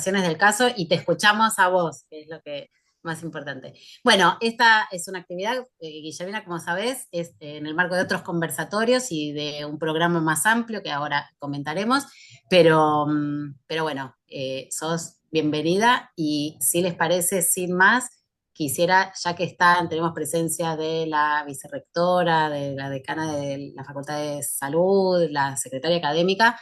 presentaciones del caso y te escuchamos a vos, que es lo que más importante. Bueno, esta es una actividad, Guillermina, como sabés, es en el marco de otros conversatorios y de un programa más amplio que ahora comentaremos, pero bueno, sos bienvenida y si les parece, sin más, quisiera, ya que tenemos presencia de la vicerrectora, de la decana de la Facultad de Salud, la secretaria académica,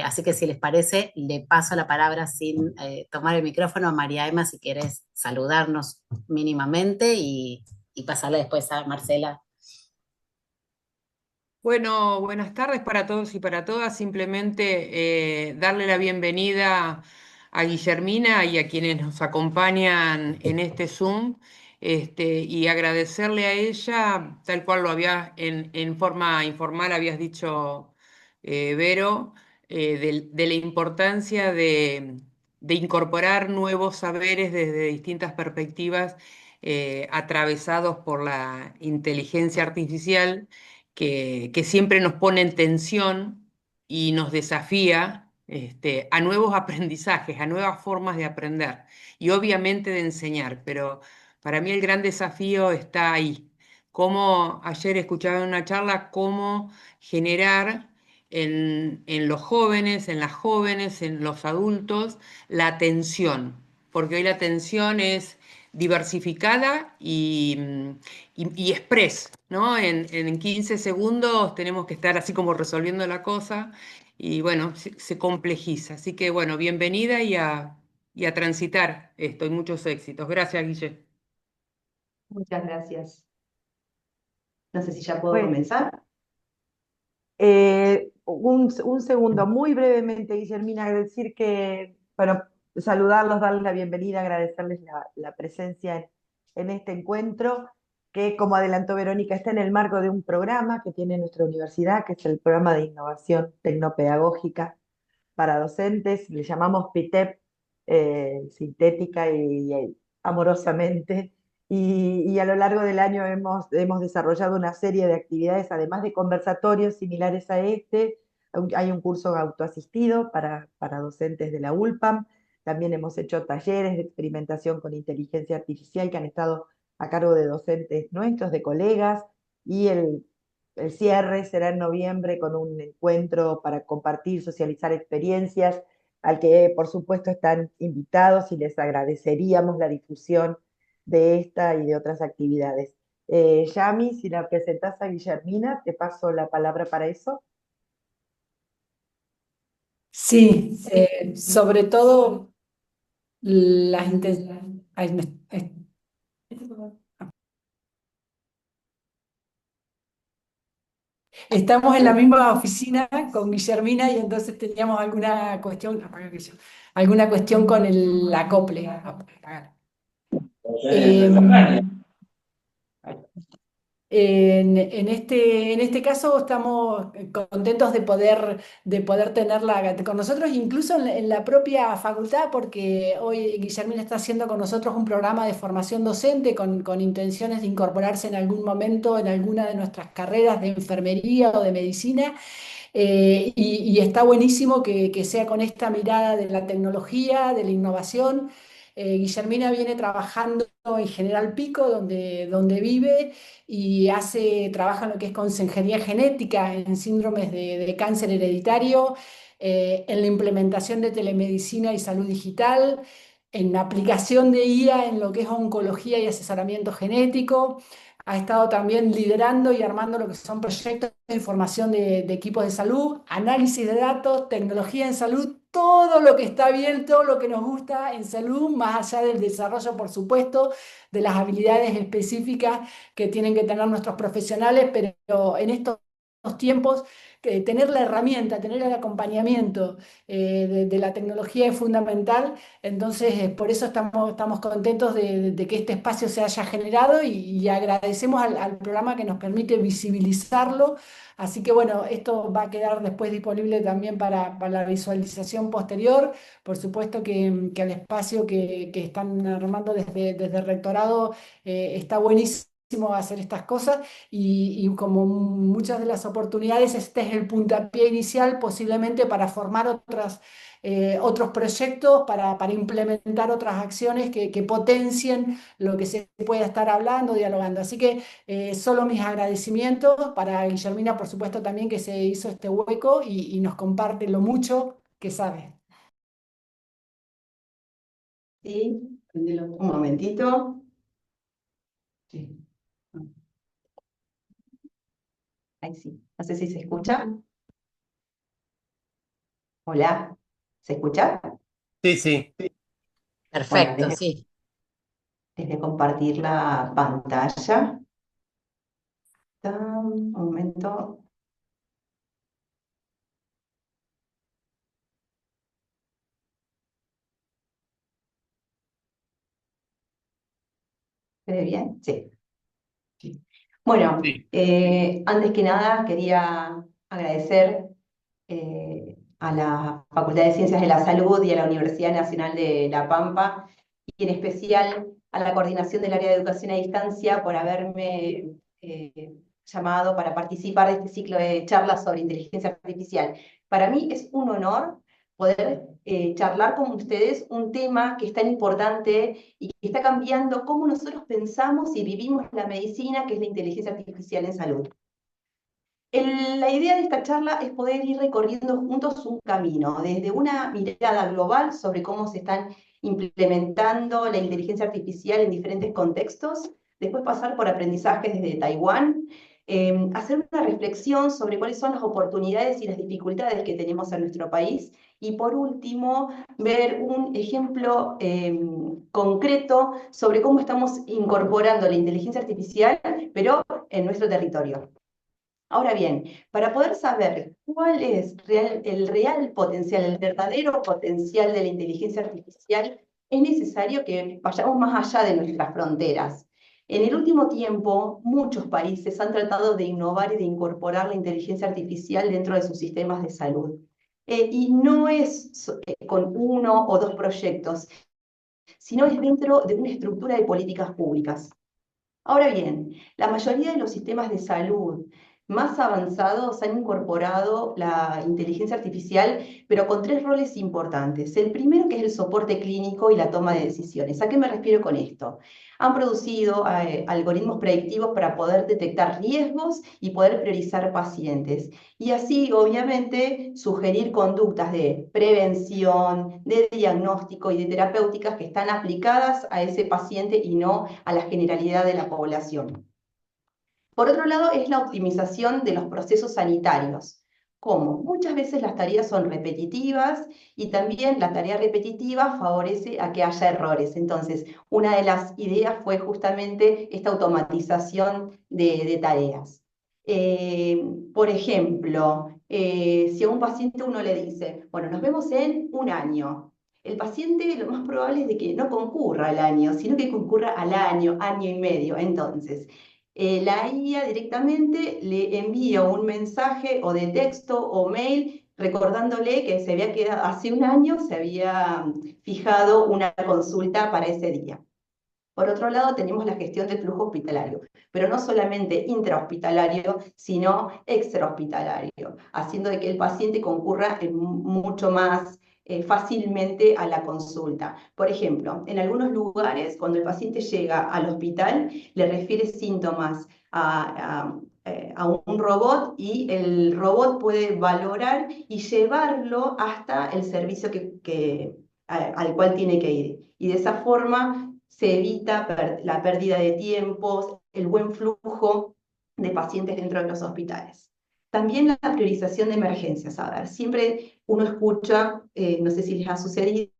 así que si les parece, le paso la palabra sin tomar el micrófono a María Emma, si quieres saludarnos mínimamente y pasarle después a Marcela. Bueno, buenas tardes para todos y para todas. Simplemente darle la bienvenida a Guillermina y a quienes nos acompañan en este Zoom, y agradecerle a ella, tal cual lo había en forma informal, habías dicho, Vero, de la importancia de incorporar nuevos saberes desde distintas perspectivas, atravesados por la inteligencia artificial que siempre nos pone en tensión y nos desafía, a nuevos aprendizajes, a nuevas formas de aprender y obviamente de enseñar. Pero para mí el gran desafío está ahí. Como ayer escuchaba en una charla, cómo generar en los jóvenes, en las jóvenes, en los adultos, la atención. Porque hoy la atención es diversificada y express, ¿no? En 15 segundos tenemos que estar así como resolviendo la cosa y bueno, se complejiza. Así que bueno, bienvenida y a transitar esto y muchos éxitos. Gracias, Guille. Muchas gracias. No sé si ya puedo Bueno, comenzar. un segundo, muy brevemente, Guillermina, decir que, bueno, saludarlos, darles la bienvenida, agradecerles la presencia en este encuentro, que como adelantó Verónica, está en el marco de un programa que tiene nuestra universidad, que es el programa de innovación tecnopedagógica para docentes, le llamamos PITEP, sintética y amorosamente, y a lo largo del año hemos desarrollado una serie de actividades, además de conversatorios similares a este. Hay un curso autoasistido para docentes de la ULPAM, también hemos hecho talleres de experimentación con inteligencia artificial que han estado a cargo de docentes nuestros, de colegas, y el cierre será en noviembre con un encuentro para compartir, socializar experiencias, al que por supuesto están invitados y les agradeceríamos la difusión de esta y de otras actividades. Yami, si la presentás a Guillermina, te paso la palabra para eso. Sí, sobre todo las intenciones. Estamos en la misma oficina con Guillermina y entonces teníamos alguna cuestión con el acople. Eh, en este caso estamos contentos de poder tenerla con nosotros, incluso en la propia facultad, porque hoy Guillermina está haciendo con nosotros un programa de formación docente con intenciones de incorporarse en algún momento en alguna de nuestras carreras de enfermería o de medicina. Y está buenísimo que sea con esta mirada de la tecnología, de la innovación. Guillermina viene trabajando en General Pico, donde vive, y trabaja en lo que es consejería genética en síndromes de cáncer hereditario, en la implementación de telemedicina y salud digital, en la aplicación de IA en lo que es oncología y asesoramiento genético. Ha estado también liderando y armando lo que son proyectos de información de equipos de salud, análisis de datos, tecnología en salud, todo lo que está bien, todo lo que nos gusta en salud, más allá del desarrollo, por supuesto, de las habilidades específicas que tienen que tener nuestros profesionales, pero en estos tiempos, tener la herramienta, tener el acompañamiento de la tecnología es fundamental. Entonces, por eso estamos contentos de que este espacio se haya generado y agradecemos al programa que nos permite visibilizarlo. Así que bueno, esto va a quedar después disponible también para la visualización posterior. Por supuesto que el espacio que están armando desde el rectorado está buenísimo hacer estas cosas y como muchas de las oportunidades, este es el puntapié inicial posiblemente para formar otros proyectos, para implementar otras acciones que potencien lo que se pueda estar hablando, dialogando. Así que solo mis agradecimientos para Guillermina, por supuesto, también que se hizo este hueco y nos comparte lo mucho que sabe. Sí, un momentito. Sí. Ahí sí. No sé si se escucha. Hola, ¿se escucha? Sí, sí. Bueno, Perfecto, sí. les voy a compartir la pantalla. Un momento. ¿Se ve bien? Sí. Sí. Bueno, Sí. antes que nada quería agradecer a la Facultad de Ciencias de la Salud y a la Universidad Nacional de La Pampa, y en especial a la Coordinación del Área de Educación a Distancia por haberme llamado para participar de este ciclo de charlas sobre inteligencia artificial. Para mí es un honor poder charlar con ustedes un tema que es tan importante y que está cambiando cómo nosotros pensamos y vivimos la medicina, que es la inteligencia artificial en salud. La idea de esta charla es poder ir recorriendo juntos un camino, desde una mirada global sobre cómo se están implementando la inteligencia artificial en diferentes contextos, después pasar por aprendizajes desde Taiwán, hacer una reflexión sobre cuáles son las oportunidades y las dificultades que tenemos en nuestro país, y por último, ver un ejemplo concreto sobre cómo estamos incorporando la inteligencia artificial, pero en nuestro territorio. Ahora bien, para poder saber cuál es el real potencial, el verdadero potencial de la inteligencia artificial, es necesario que vayamos más allá de nuestras fronteras. En el último tiempo, muchos países han tratado de innovar y de incorporar la inteligencia artificial dentro de sus sistemas de salud. Y no es con uno o dos proyectos, sino es dentro de una estructura de políticas públicas. Ahora bien, la mayoría de los sistemas de salud más avanzados han incorporado la inteligencia artificial, pero con tres roles importantes. El primero, que es el soporte clínico y la toma de decisiones. ¿A qué me refiero con esto? Han producido algoritmos predictivos para poder detectar riesgos y poder priorizar pacientes. Y así, obviamente, sugerir conductas de prevención, de diagnóstico y de terapéuticas que están aplicadas a ese paciente y no a la generalidad de la población. Por otro lado, es la optimización de los procesos sanitarios. ¿Cómo? Muchas veces las tareas son repetitivas y también la tarea repetitiva favorece a que haya errores. Entonces, una de las ideas fue justamente esta automatización de tareas. Por ejemplo, si a un paciente uno le dice, bueno, nos vemos en un año, el paciente lo más probable es de que no concurra al año, sino que concurra al año, año y medio. Entonces, la IA directamente le envía un mensaje o de texto o mail recordándole que se había quedado, hace un año se había fijado una consulta para ese día. Por otro lado, tenemos la gestión del flujo hospitalario, pero no solamente intrahospitalario, sino extrahospitalario, haciendo de que el paciente concurra mucho más fácilmente a la consulta. Por ejemplo, en algunos lugares, cuando el paciente llega al hospital, le refiere síntomas a un robot, y el robot puede valorar y llevarlo hasta el servicio al cual tiene que ir. Y de esa forma se evita la pérdida de tiempos, el buen flujo de pacientes dentro de los hospitales. También la priorización de emergencias. A ver, siempre uno escucha, no sé si les ha sucedido,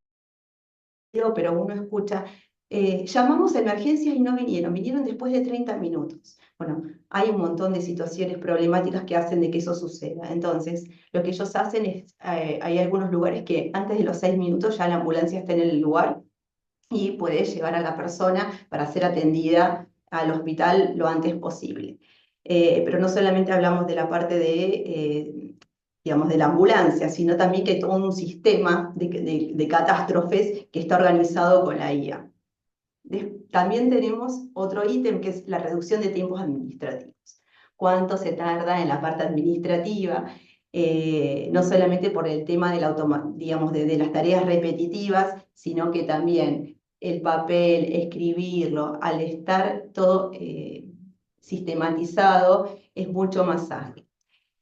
pero uno escucha, llamamos a emergencias y no vinieron después de 30 minutos. Bueno, hay un montón de situaciones problemáticas que hacen de que eso suceda. Entonces, lo que ellos hacen es, hay algunos lugares que antes de los 6 minutos ya la ambulancia está en el lugar y puede llevar a la persona para ser atendida al hospital lo antes posible. Pero no solamente hablamos de la parte digamos, de la ambulancia, sino también que todo un sistema de catástrofes que está organizado con la IA. También tenemos otro ítem que es la reducción de tiempos administrativos. ¿Cuánto se tarda en la parte administrativa? No solamente por el tema digamos, de las tareas repetitivas, sino que también el papel, escribirlo, al estar todo sistematizado, es mucho más ágil.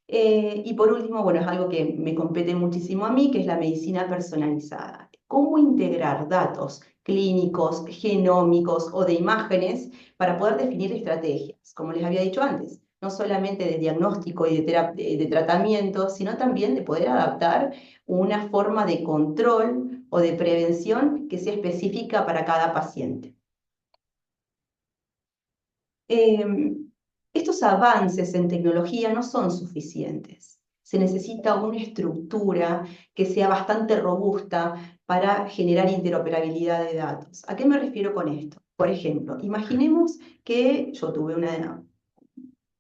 Y por último, bueno, es algo que me compete muchísimo a mí, que es la medicina personalizada. ¿Cómo integrar datos clínicos, genómicos o de imágenes para poder definir estrategias? Como les había dicho antes, no solamente de diagnóstico y de tratamiento, sino también de poder adaptar una forma de control o de prevención que sea específica para cada paciente. Estos avances en tecnología no son suficientes. Se necesita una estructura que sea bastante robusta para generar interoperabilidad de datos. ¿A qué me refiero con esto? Por ejemplo, imaginemos que yo tuve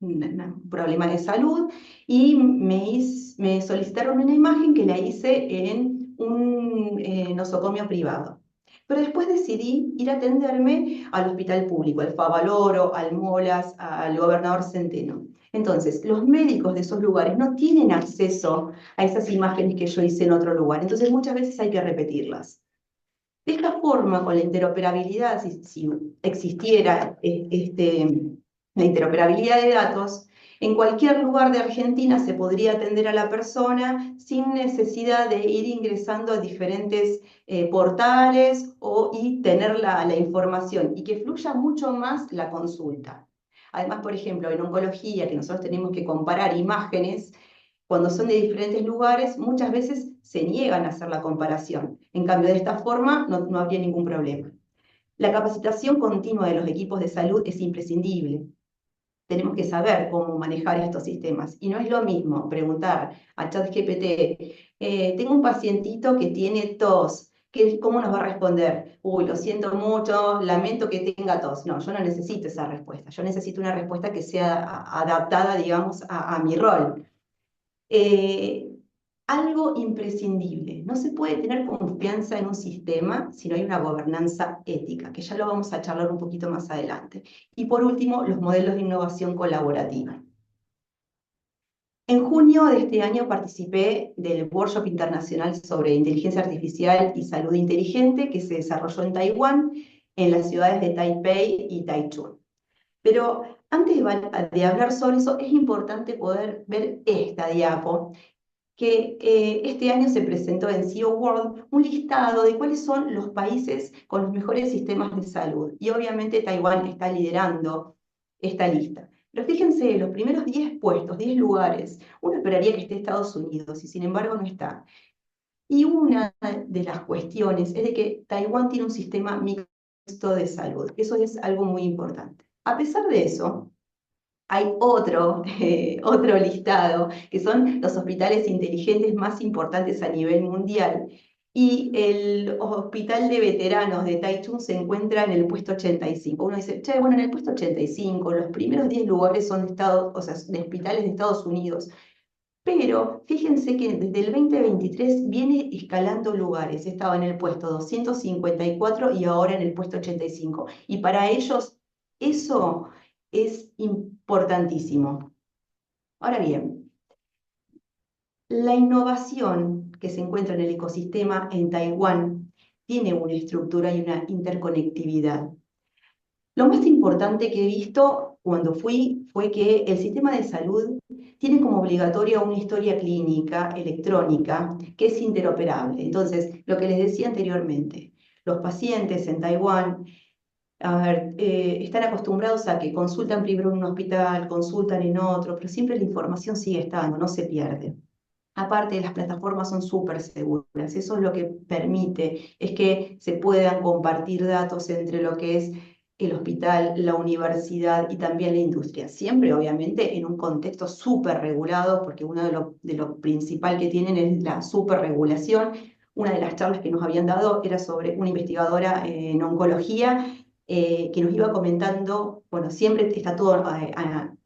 un problema de salud y me solicitaron una imagen que la hice en un nosocomio privado. Pero después decidí ir a atenderme al hospital público, al Favaloro, al Molas, al Gobernador Centeno. Entonces, los médicos de esos lugares no tienen acceso a esas imágenes que yo hice en otro lugar. Entonces, muchas veces hay que repetirlas. De esta forma, con la interoperabilidad, si existiera la interoperabilidad de datos, en cualquier lugar de Argentina se podría atender a la persona sin necesidad de ir ingresando a diferentes portales y tener la información y que fluya mucho más la consulta. Además, por ejemplo, en oncología, que nosotros tenemos que comparar imágenes, cuando son de diferentes lugares, muchas veces se niegan a hacer la comparación. En cambio, de esta forma no habría ningún problema. La capacitación continua de los equipos de salud es imprescindible. Tenemos que saber cómo manejar estos sistemas. Y no es lo mismo preguntar a ChatGPT, tengo un pacientito que tiene tos, ¿cómo nos va a responder? Uy, lo siento mucho, lamento que tenga tos. No, yo no necesito esa respuesta. Yo necesito una respuesta que sea adaptada, digamos, a mi rol. Algo imprescindible. No se puede tener confianza en un sistema si no hay una gobernanza ética, que ya lo vamos a charlar un poquito más adelante. Y por último, los modelos de innovación colaborativa. En junio de este año participé del Workshop Internacional sobre Inteligencia Artificial y Salud Inteligente que se desarrolló en Taiwán, en las ciudades de Taipei y Taichung. Pero antes de hablar sobre eso, es importante poder ver esta diapo, que este año se presentó en CEO World un listado de cuáles son los países con los mejores sistemas de salud. Y obviamente Taiwán está liderando esta lista. Pero fíjense, los primeros 10 puestos, 10 lugares, uno esperaría que esté Estados Unidos y sin embargo no está. Y una de las cuestiones es de que Taiwán tiene un sistema mixto de salud. Eso es algo muy importante. A pesar de eso, hay otro listado, que son los hospitales inteligentes más importantes a nivel mundial. Y el hospital de veteranos de Taichung se encuentra en el puesto 85. Uno dice, che, bueno, en el puesto 85, los primeros 10 lugares son de hospitales de Estados Unidos. Pero fíjense que desde el 2023 viene escalando lugares. Estaba en el puesto 254 y ahora en el puesto 85. Y para ellos eso es importantísimo. Ahora bien, la innovación que se encuentra en el ecosistema en Taiwán tiene una estructura y una interconectividad. Lo más importante que he visto cuando fui fue que el sistema de salud tiene como obligatoria una historia clínica electrónica que es interoperable. Entonces, lo que les decía anteriormente, los pacientes en Taiwán están acostumbrados a que consultan primero en un hospital, consultan en otro, pero siempre la información sigue estando, no se pierde. Aparte, las plataformas son súper seguras. Eso es lo que permite, es que se puedan compartir datos entre lo que es el hospital, la universidad y también la industria. Siempre, obviamente, en un contexto súper regulado, porque uno de lo principal que tienen es la superregulación. Una de las charlas que nos habían dado era sobre una investigadora en oncología que nos iba comentando, bueno, siempre está todo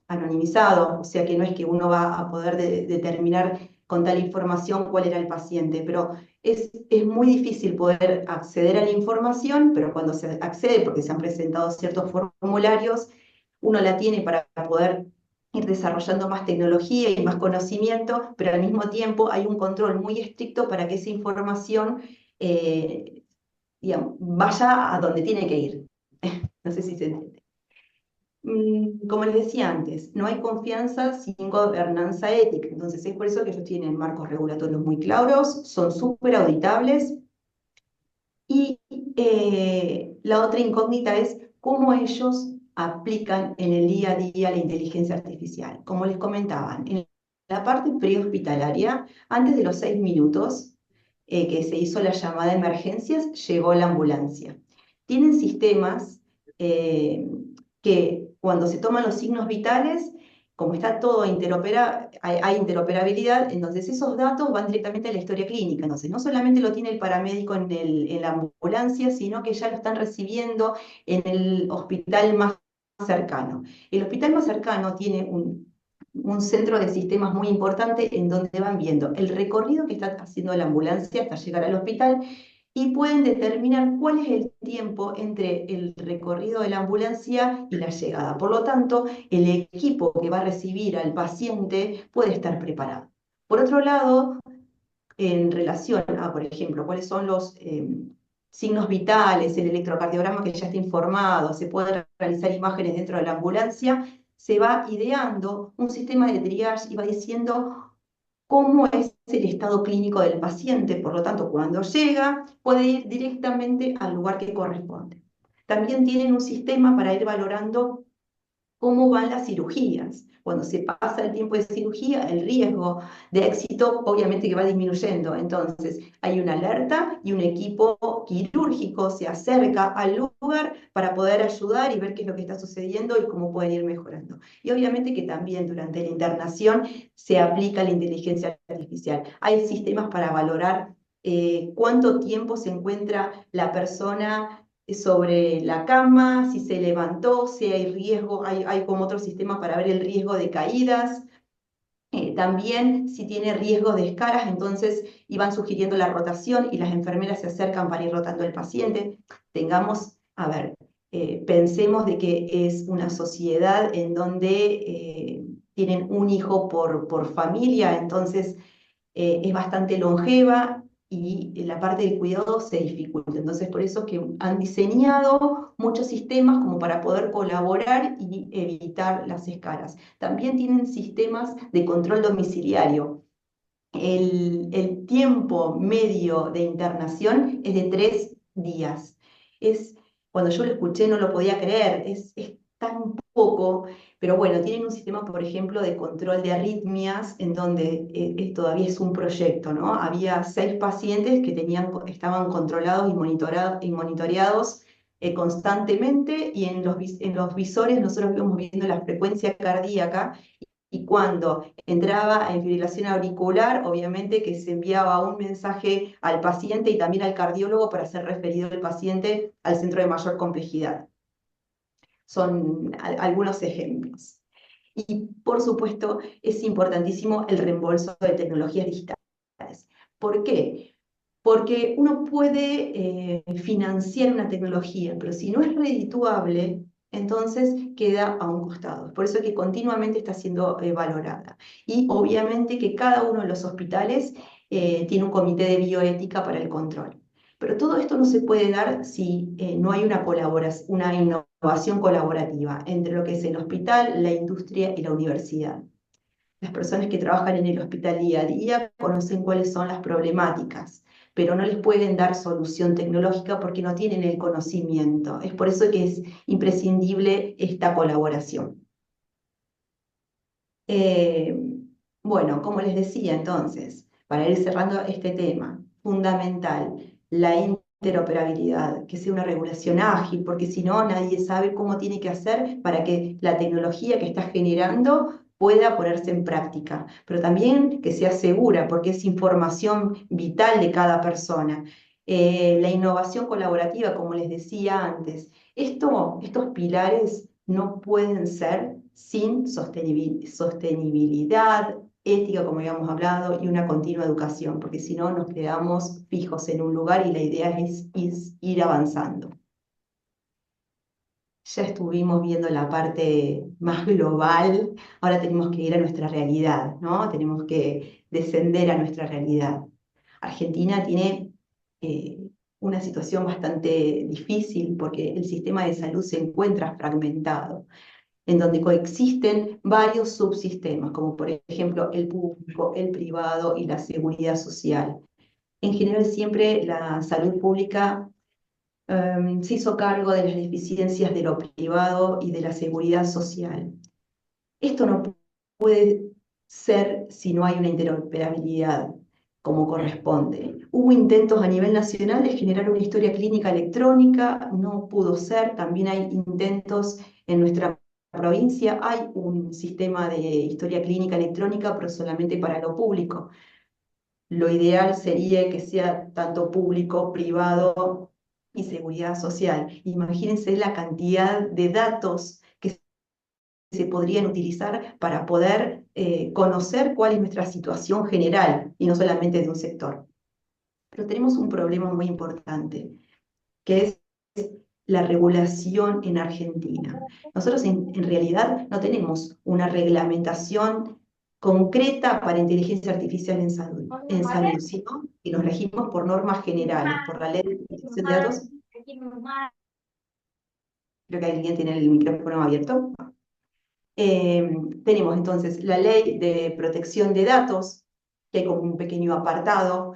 anonimizado, o sea que no es que uno va a poder determinar con tal información cuál era el paciente, pero es muy difícil poder acceder a la información, pero cuando se accede, porque se han presentado ciertos formularios, uno la tiene para poder ir desarrollando más tecnología y más conocimiento, pero al mismo tiempo hay un control muy estricto para que esa información digamos, vaya a donde tiene que ir. No sé si se entiende. Como les decía antes, no hay confianza sin gobernanza ética. Entonces es por eso que ellos tienen marcos regulatorios muy claros, son súper auditables. Y la otra incógnita es cómo ellos aplican en el día a día la inteligencia artificial. Como les comentaban, en la parte prehospitalaria, antes de los 6 minutos que se hizo la llamada de emergencias, llegó la ambulancia. Tienen sistemas que cuando se toman los signos vitales, como está todo hay interoperabilidad, entonces esos datos van directamente a la historia clínica. Entonces, no solamente lo tiene el paramédico en la ambulancia, sino que ya lo están recibiendo en el hospital más cercano. El hospital más cercano tiene un centro de sistemas muy importante en donde van viendo el recorrido que está haciendo la ambulancia hasta llegar al hospital y pueden determinar cuál es el tiempo entre el recorrido de la ambulancia y la llegada. Por lo tanto, el equipo que va a recibir al paciente puede estar preparado. Por otro lado, en relación a, por ejemplo, cuáles son los signos vitales, el electrocardiograma que ya está informado, se pueden realizar imágenes dentro de la ambulancia, se va ideando un sistema de triage y va diciendo cómo es el estado clínico del paciente. Por lo tanto, cuando llega, puede ir directamente al lugar que corresponde. También tienen un sistema para ir valorando cómo van las cirugías. Cuando se pasa el tiempo de cirugía, el riesgo de éxito obviamente que va disminuyendo. Entonces, hay una alerta y un equipo quirúrgico se acerca al lugar para poder ayudar y ver qué es lo que está sucediendo y cómo pueden ir mejorando. Y obviamente que también durante la internación se aplica la inteligencia artificial. Hay sistemas para valorar cuánto tiempo se encuentra la persona sobre la cama, si se levantó, si hay riesgo, hay como otro sistema para ver el riesgo de caídas, también si tiene riesgo de escaras, entonces iban sugiriendo la rotación y las enfermeras se acercan para ir rotando el paciente. Pensemos de que es una sociedad en donde tienen un hijo por familia, entonces es bastante longeva y la parte del cuidado se dificulta. Entonces, por eso que han diseñado muchos sistemas como para poder colaborar y evitar las escalas. También tienen sistemas de control domiciliario. El tiempo medio de internación es de 3 días. Cuando yo lo escuché no lo podía creer, es tan poco, pero bueno, tienen un sistema, por ejemplo, de control de arritmias, en donde todavía es un proyecto, ¿no? Había 6 pacientes que estaban controlados y monitoreados constantemente, y en los visores nosotros íbamos viendo la frecuencia cardíaca, y cuando entraba en fibrilación auricular, obviamente que se enviaba un mensaje al paciente y también al cardiólogo para ser referido el paciente al centro de mayor complejidad. Son algunos ejemplos. Y por supuesto es importantísimo el reembolso de tecnologías digitales. ¿Por qué? Porque uno puede financiar una tecnología, pero si no es redituable, entonces queda a un costado. Por eso es que continuamente está siendo valorada. Y obviamente que cada uno de los hospitales tiene un comité de bioética para el control. Pero todo esto no se puede dar si no hay una innovación colaborativa entre lo que es el hospital, la industria y la universidad. Las personas que trabajan en el hospital día a día conocen cuáles son las problemáticas, pero no les pueden dar solución tecnológica porque no tienen el conocimiento. Es por eso que es imprescindible esta colaboración. Bueno, como les decía entonces, para ir cerrando este tema, fundamental, la interoperabilidad, que sea una regulación ágil, porque si no, nadie sabe cómo tiene que hacer para que la tecnología que está generando pueda ponerse en práctica, pero también que sea segura, porque es información vital de cada persona. La innovación colaborativa, como les decía antes, estos pilares no pueden ser sin sostenibilidad, ética, como habíamos hablado, y una continua educación, porque si no nos quedamos fijos en un lugar y la idea es ir avanzando. Ya estuvimos viendo la parte más global, ahora tenemos que ir a nuestra realidad, ¿no? Tenemos que descender a nuestra realidad. Argentina tiene una situación bastante difícil porque el sistema de salud se encuentra fragmentado, en donde coexisten varios subsistemas, como por ejemplo el público, el privado y la seguridad social. En general, siempre la salud pública se hizo cargo de las deficiencias de lo privado y de la seguridad social. Esto no puede ser si no hay una interoperabilidad como corresponde. Hubo intentos a nivel nacional de generar una historia clínica electrónica, no pudo ser. También hay intentos en nuestra provincia, hay un sistema de historia clínica electrónica, pero solamente para lo público. Lo ideal sería que sea tanto público, privado y seguridad social. Imagínense la cantidad de datos que se podrían utilizar para poder conocer cuál es nuestra situación general y no solamente de un sector. Pero tenemos un problema muy importante, que es la regulación en Argentina. Nosotros en realidad no tenemos una reglamentación concreta para inteligencia artificial en salud, sino que nos regimos por normas generales, por la ley de protección de datos. Creo que alguien tiene el micrófono abierto. Tenemos entonces la ley de protección de datos, que hay como un pequeño apartado.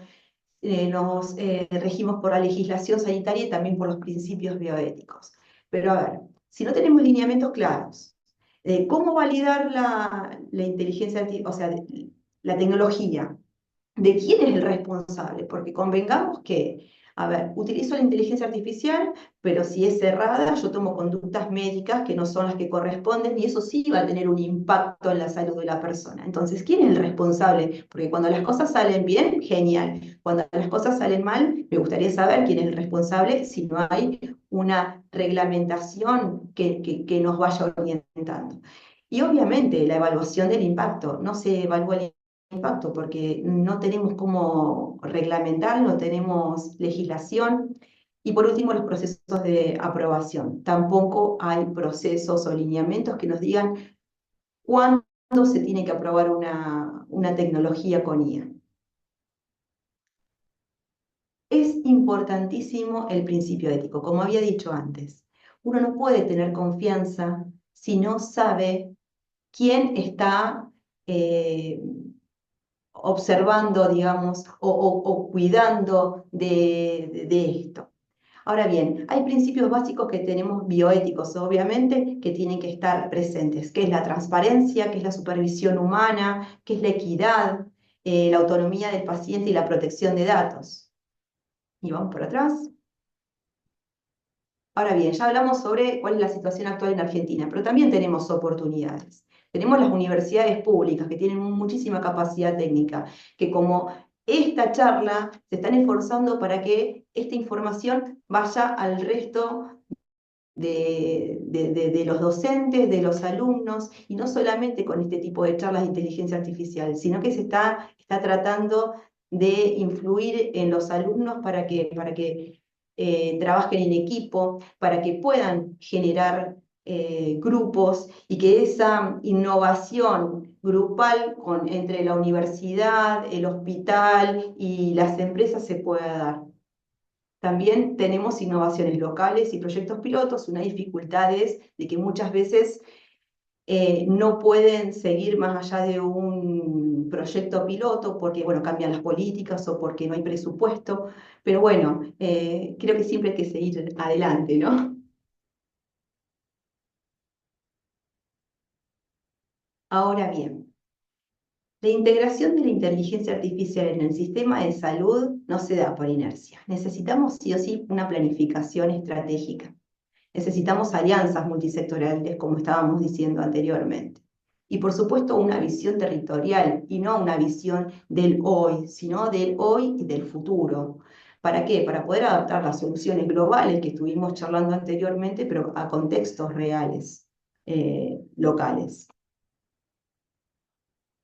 Nos regimos por la legislación sanitaria y también por los principios bioéticos. Pero a ver, si no tenemos lineamientos claros, ¿cómo validar la inteligencia artificial, o sea, la tecnología? ¿De quién es el responsable? Porque convengamos que, a ver, utilizo la inteligencia artificial, pero si es cerrada, yo tomo conductas médicas que no son las que corresponden y eso sí va a tener un impacto en la salud de la persona. Entonces, ¿quién es el responsable? Porque cuando las cosas salen bien, genial. Cuando las cosas salen mal, me gustaría saber quién es el responsable si no hay una reglamentación que nos vaya orientando. Y obviamente la evaluación del impacto, no se evalúa el impacto porque no tenemos cómo reglamentar, no tenemos legislación. Y por último, los procesos de aprobación. Tampoco hay procesos o lineamientos que nos digan cuándo se tiene que aprobar una tecnología con IA. Es importantísimo el principio ético, como había dicho antes. Uno no puede tener confianza si no sabe quién está observando, digamos, o cuidando de esto. Ahora bien, hay principios básicos que tenemos bioéticos, obviamente, que tienen que estar presentes, que es la transparencia, que es la supervisión humana, que es la equidad, la autonomía del paciente y la protección de datos. Y vamos por atrás. Ahora bien, ya hablamos sobre cuál es la situación actual en Argentina, pero también tenemos oportunidades. Tenemos las universidades públicas que tienen muchísima capacidad técnica, que como esta charla se están esforzando para que esta información vaya al resto de los docentes, de los alumnos, y no solamente con este tipo de charlas de inteligencia artificial, sino que se está tratando de influir en los alumnos para que trabajen en equipo, para que puedan generar grupos y que esa innovación grupal entre la universidad, el hospital y las empresas se pueda dar. También tenemos innovaciones locales y proyectos pilotos. Una dificultad es de que muchas veces no pueden seguir más allá de un proyecto piloto porque, bueno, cambian las políticas o porque no hay presupuesto. Pero bueno, creo que siempre hay que seguir adelante, ¿no? Ahora bien, la integración de la inteligencia artificial en el sistema de salud no se da por inercia. Necesitamos sí o sí una planificación estratégica. Necesitamos alianzas multisectoriales, como estábamos diciendo anteriormente. Y por supuesto una visión territorial y no una visión del hoy, sino del hoy y del futuro. ¿Para qué? Para poder adaptar las soluciones globales que estuvimos charlando anteriormente, pero a contextos reales, locales.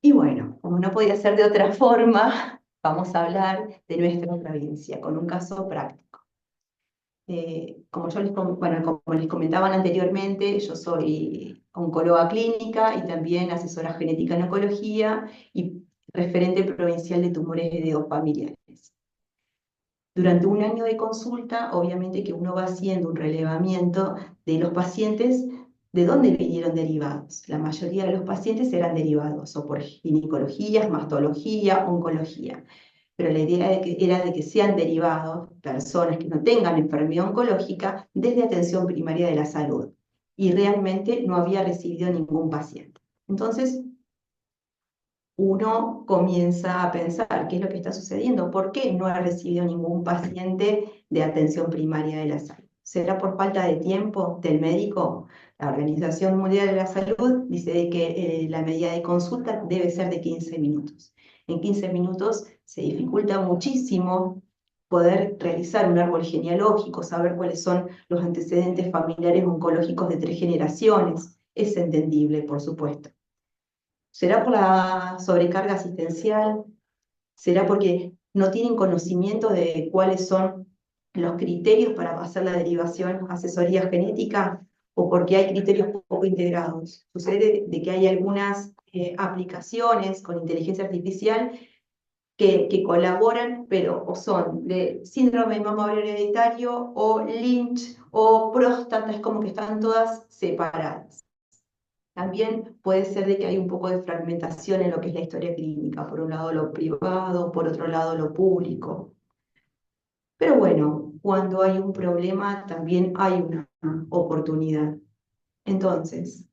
Y bueno, como como no podía ser de otra forma, vamos a hablar de nuestra provincia con un caso práctico. Como les comentaban anteriormente, yo soy oncóloga clínica y también asesora genética en oncología y referente provincial de tumores heredofamiliares. Durante un año de consulta, obviamente que uno va haciendo un relevamiento de los pacientes, de dónde vinieron derivados. La mayoría de los pacientes eran derivados o por ginecología, mastología, oncología. Pero la idea era de que sean derivados personas que no tengan enfermedad oncológica desde atención primaria de la salud. Y realmente no había recibido ningún paciente. Entonces, uno comienza a pensar qué es lo que está sucediendo, por qué no ha recibido ningún paciente de atención primaria de la salud. ¿Será por falta de tiempo del médico? La Organización Mundial de la Salud dice de que la medida de consulta debe ser de 15 minutos. En 15 minutos se dificulta muchísimo poder realizar un árbol genealógico, saber cuáles son los antecedentes familiares oncológicos de 3 generaciones. Es entendible, por supuesto. ¿Será por la sobrecarga asistencial? ¿Será porque no tienen conocimiento de cuáles son los criterios para hacer la derivación asesoría genética? ¿O porque hay criterios poco integrados? Sucede de que hay algunas aplicaciones con inteligencia artificial que colaboran, pero o son de síndrome de mama ovario hereditario, o Lynch, o próstata, es como que están todas separadas. También puede ser de que hay un poco de fragmentación en lo que es la historia clínica, por un lado lo privado, por otro lado lo público. Pero bueno, cuando hay un problema también hay una oportunidad. Entonces,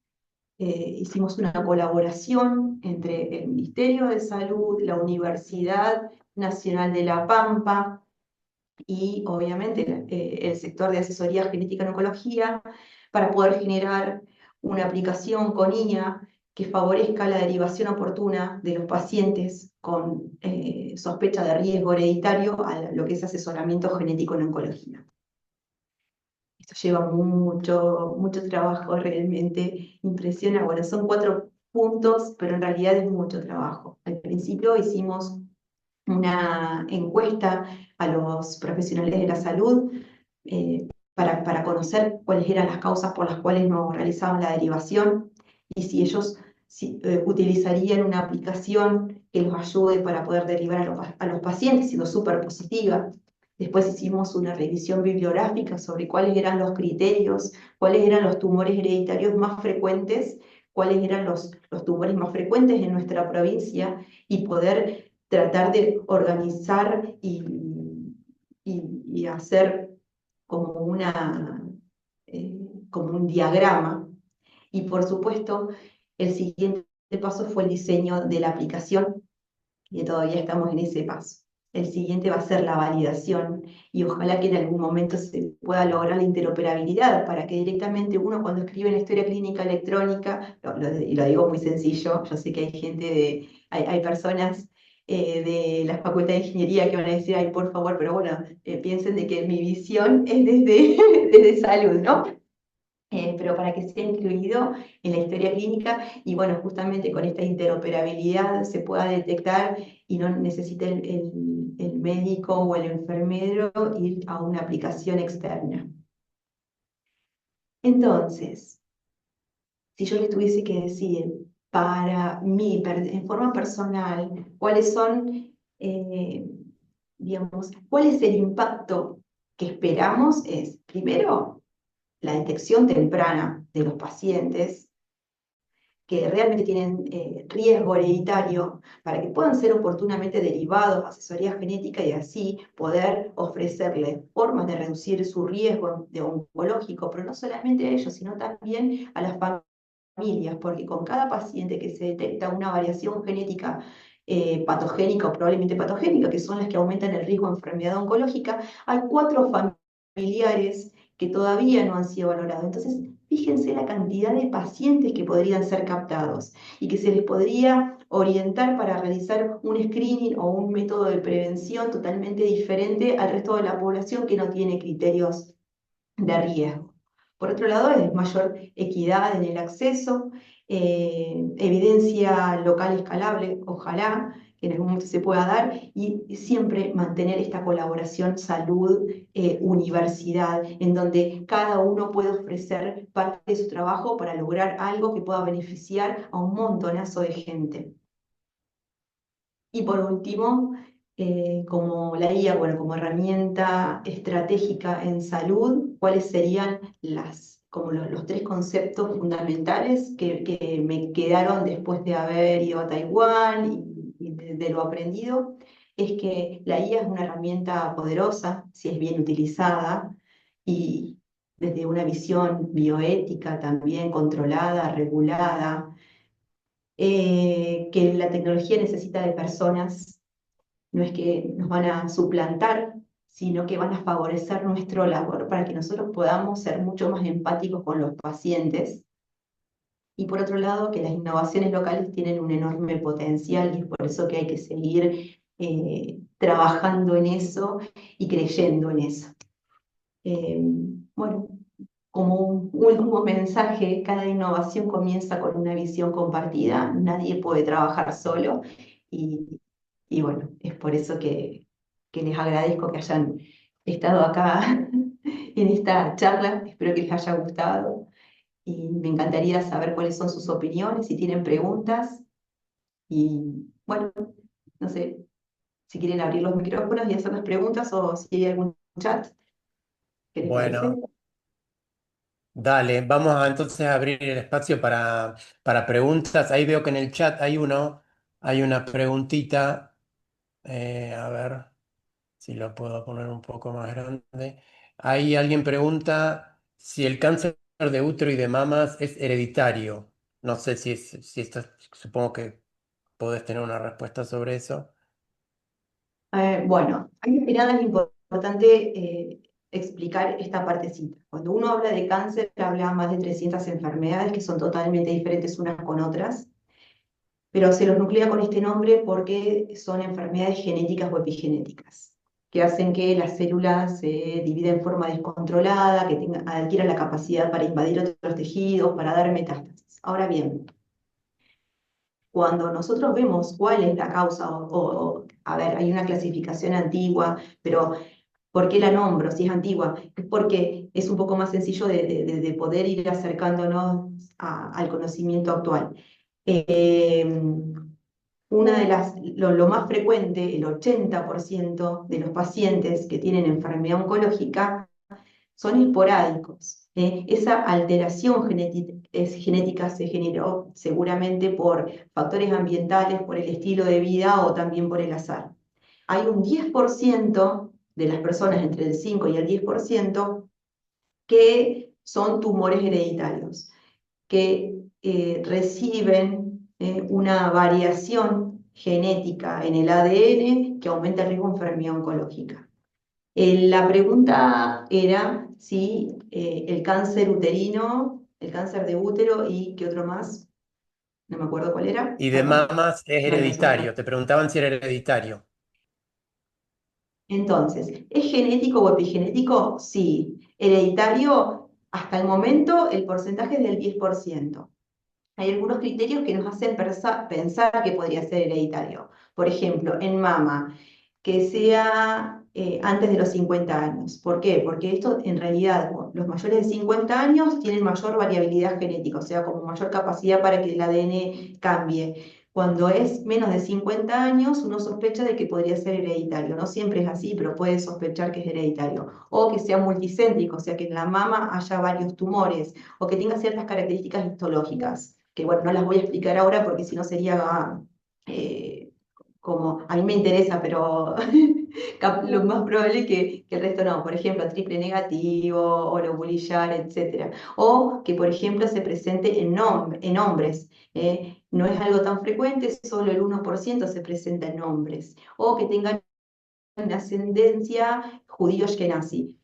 hicimos una colaboración entre el Ministerio de Salud, la Universidad Nacional de La Pampa y obviamente el sector de asesoría genética en oncología para poder generar una aplicación con IA que favorezca la derivación oportuna de los pacientes con sospecha de riesgo hereditario a lo que es asesoramiento genético en oncología. Esto lleva mucho trabajo, realmente impresiona. Bueno, son 4 puntos, pero en realidad es mucho trabajo. Al principio hicimos una encuesta a los profesionales de la salud para conocer cuáles eran las causas por las cuales no realizaban la derivación y si ellos utilizarían una aplicación que los ayude para poder derivar a los pacientes, siendo súper positiva. Después hicimos una revisión bibliográfica sobre cuáles eran los criterios, cuáles eran los tumores hereditarios más frecuentes, cuáles eran los tumores más frecuentes en nuestra provincia y poder tratar de organizar y hacer como como un diagrama. Y por supuesto, el siguiente paso fue el diseño de la aplicación, y todavía estamos en ese paso. El siguiente va a ser la validación, y ojalá que en algún momento se pueda lograr la interoperabilidad, para que directamente uno cuando escribe la historia clínica electrónica, y lo digo muy sencillo, yo sé que hay gente hay personas de la Facultad de Ingeniería que van a decir, ay, por favor, pero bueno, piensen de que mi visión es desde salud, ¿no? Pero para que sea incluido en la historia clínica y bueno, justamente con esta interoperabilidad se pueda detectar y no necesite el médico o el enfermero ir a una aplicación externa. Entonces, si yo les tuviese que decir para mí, en forma personal, cuáles son, digamos, cuál es el impacto que esperamos es, primero, la detección temprana de los pacientes que realmente tienen riesgo hereditario para que puedan ser oportunamente derivados a asesoría genética y así poder ofrecerles formas de reducir su riesgo de oncológico, pero no solamente a ellos, sino también a las familias, porque con cada paciente que se detecta una variación genética patogénica o probablemente patogénica, que son las que aumentan el riesgo de enfermedad oncológica, hay 4 familiares que todavía no han sido valorados. Entonces, fíjense la cantidad de pacientes que podrían ser captados y que se les podría orientar para realizar un screening o un método de prevención totalmente diferente al resto de la población que no tiene criterios de riesgo. Por otro lado, es mayor equidad en el acceso, evidencia local escalable, ojalá que en algún momento se pueda dar, y siempre mantener esta colaboración salud-universidad, en donde cada uno puede ofrecer parte de su trabajo para lograr algo que pueda beneficiar a un montonazo de gente. Y por último, como la IA, bueno, como herramienta estratégica en salud, ¿cuáles serían como los tres conceptos fundamentales que me quedaron después de haber ido a Taiwán y de lo aprendido? Es que la IA es una herramienta poderosa si es bien utilizada y desde una visión bioética también controlada, regulada, que la tecnología necesita de personas, no es que nos van a suplantar, sino que van a favorecer nuestro labor para que nosotros podamos ser mucho más empáticos con los pacientes. Y por otro lado, que las innovaciones locales tienen un enorme potencial y es por eso que hay que seguir trabajando en eso y creyendo en eso. Bueno, como un último mensaje, cada innovación comienza con una visión compartida, nadie puede trabajar solo y bueno, es por eso que les agradezco que hayan estado acá en esta charla, espero que les haya gustado y me encantaría saber cuáles son sus opiniones, si tienen preguntas y bueno, no sé si quieren abrir los micrófonos y hacer las preguntas o si hay algún chat. ¿Qué les parece? Bueno, dale, entonces a abrir el espacio para preguntas. Ahí veo que en el chat hay una preguntita. A ver si lo puedo poner un poco más grande. Ahí alguien pregunta si el cáncer de útero y de mamas es hereditario. No sé si esto, supongo que podés tener una respuesta sobre eso. Bueno, antes que nada es importante explicar esta partecita. Cuando uno habla de cáncer, habla más de 300 enfermedades que son totalmente diferentes unas con otras, pero se los nuclea con este nombre porque son enfermedades genéticas o epigenéticas, que hacen que las células se dividan en forma descontrolada, que adquieran la capacidad para invadir otros tejidos, para dar metástasis. Ahora bien, cuando nosotros vemos cuál es la causa, a ver, hay una clasificación antigua, pero ¿por qué la nombro si es antigua? Es porque es un poco más sencillo de poder ir acercándonos al conocimiento actual. Lo más frecuente, el 80% de los pacientes que tienen enfermedad oncológica son esporádicos. Esa alteración genética se generó seguramente por factores ambientales, por el estilo de vida o también por el azar. Hay un 10% de las personas, entre el 5 y el 10%, que son tumores hereditarios, que reciben una variación genética en el ADN que aumenta el riesgo de enfermedad oncológica. La pregunta era si el cáncer uterino, el cáncer de útero y ¿qué otro más? No me acuerdo cuál era, Y de perdón. mamas es No alcanzo a hereditario. anotar. Te preguntaban si era hereditario. Entonces, ¿es genético o epigenético? Sí. Hereditario, hasta el momento el porcentaje es del 10%. Hay algunos criterios que nos hacen pensar que podría ser hereditario. Por ejemplo, en mama, que sea antes de los 50 años. ¿Por qué? Porque esto en realidad, los mayores de 50 años tienen mayor variabilidad genética, o sea, como mayor capacidad para que el ADN cambie. Cuando es menos de 50 años, uno sospecha de que podría ser hereditario. No siempre es así, pero puede sospechar que es hereditario. O que sea multicéntrico, o sea, que en la mama haya varios tumores, o que tenga ciertas características histológicas, que bueno, no las voy a explicar ahora porque si no sería como, a mí me interesa, pero lo más probable es que el resto no. Por ejemplo, triple negativo, orovulillar, etc. O que, por ejemplo, se presente en hombres. No es algo tan frecuente, solo el 1% se presenta en hombres. O que tengan una ascendencia judío-ashkenazi.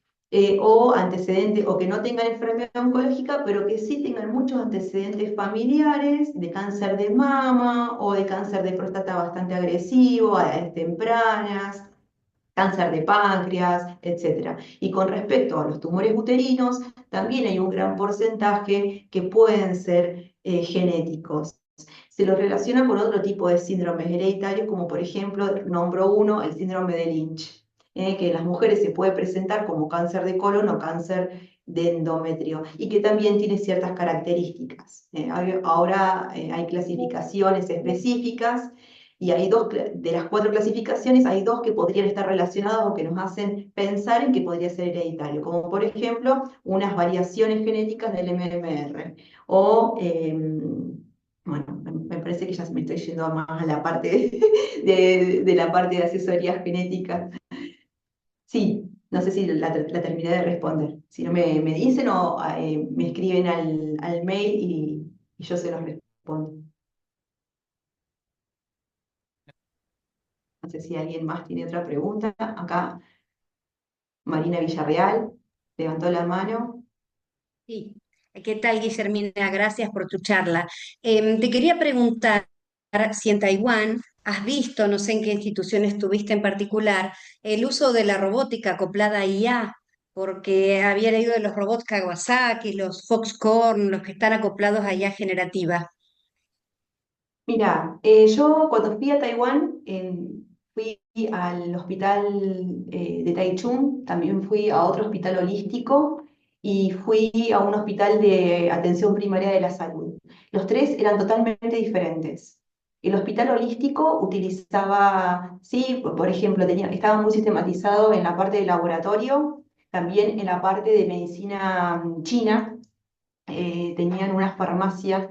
O antecedentes, o que no tengan enfermedad oncológica, pero que sí tengan muchos antecedentes familiares de cáncer de mama o de cáncer de próstata bastante agresivo, a edades tempranas, cáncer de páncreas, etc. Y con respecto a los tumores uterinos, también hay un gran porcentaje que pueden ser genéticos. Se lo relaciona con otro tipo de síndromes hereditarios, como por ejemplo, nombro uno, el síndrome de Lynch, que en las mujeres se puede presentar como cáncer de colon o cáncer de endometrio, y que también tiene ciertas características. Ahora hay clasificaciones específicas, y hay dos, de las 4 clasificaciones, hay 2 que podrían estar relacionadas o que nos hacen pensar en que podría ser hereditario, como por ejemplo unas variaciones genéticas del MMR, o bueno, me parece que ya me estoy yendo más a la parte de la parte de asesorías genéticas. Sí, no sé si la terminé de responder. Si no me dicen o me escriben al mail y yo se los respondo. No sé si alguien más tiene otra pregunta. Acá Marina Villarreal levantó la mano. Sí. ¿Qué tal, Guillermina? Gracias por tu charla. Te quería preguntar si en Taiwán has visto, no sé en qué institución estuviste en particular, el uso de la robótica acoplada a IA, porque había leído de los robots Kawasaki, los Foxconn, los que están acoplados a IA generativa. Mira, yo cuando fui a Taiwán, fui al hospital de Taichung, también fui a otro hospital holístico y fui a un hospital de atención primaria de la salud. Los 3 eran totalmente diferentes. El hospital holístico utilizaba, sí, por ejemplo, estaba muy sistematizado en la parte de laboratorio, también en la parte de medicina china, tenían una farmacia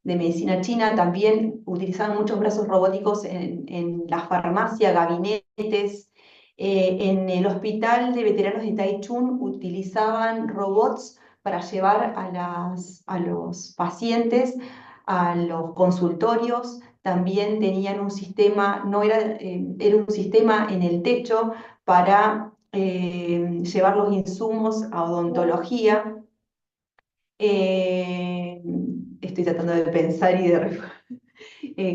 de medicina china, también utilizaban muchos brazos robóticos en la farmacia, gabinetes. En el hospital de veteranos de Taichung utilizaban robots para llevar a los pacientes a los consultorios. También tenían un sistema, no era, era un sistema en el techo para llevar los insumos a odontología. Eh, Estoy tratando de pensar y de...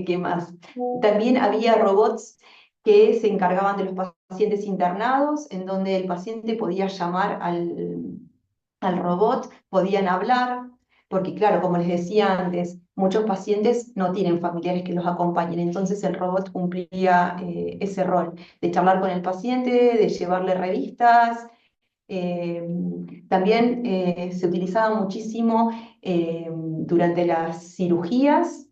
¿Qué más? También había robots que se encargaban de los pacientes internados, en donde el paciente podía llamar al robot, podían hablar, porque claro, como les decía antes, muchos pacientes no tienen familiares que los acompañen, entonces el robot cumplía ese rol de charlar con el paciente, de llevarle revistas. Eh, También se utilizaba muchísimo durante las cirugías.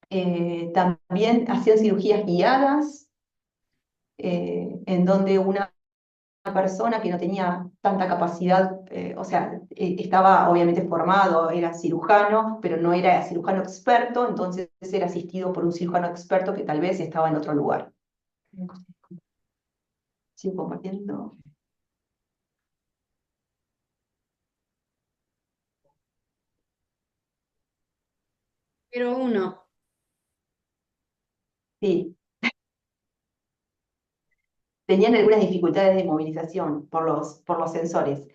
También hacían cirugías guiadas, en donde una persona que no tenía tanta capacidad, o sea, estaba obviamente formado, era cirujano, pero no era cirujano experto, entonces era asistido por un cirujano experto que tal vez estaba en otro lugar. ¿Sigo compartiendo? Pero uno. Sí. Tenían algunas dificultades de movilización por los sensores.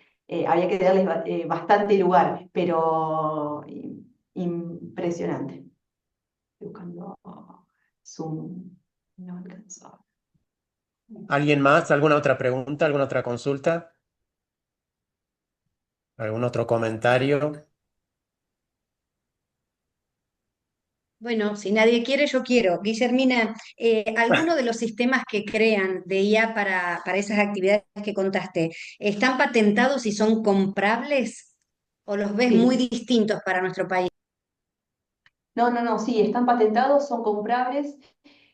Había que darles bastante lugar, pero impresionante. Estoy buscando Zoom, no alcanzó. ¿Alguien más? ¿Alguna otra pregunta? ¿Alguna otra consulta? ¿Algún otro comentario? Bueno, si nadie quiere, yo quiero. Guillermina, ¿alguno de los sistemas que crean de IA para esas actividades que contaste, están patentados y son comprables? ¿O los ves muy Sí. distintos para nuestro país? No, sí, están patentados, son comprables.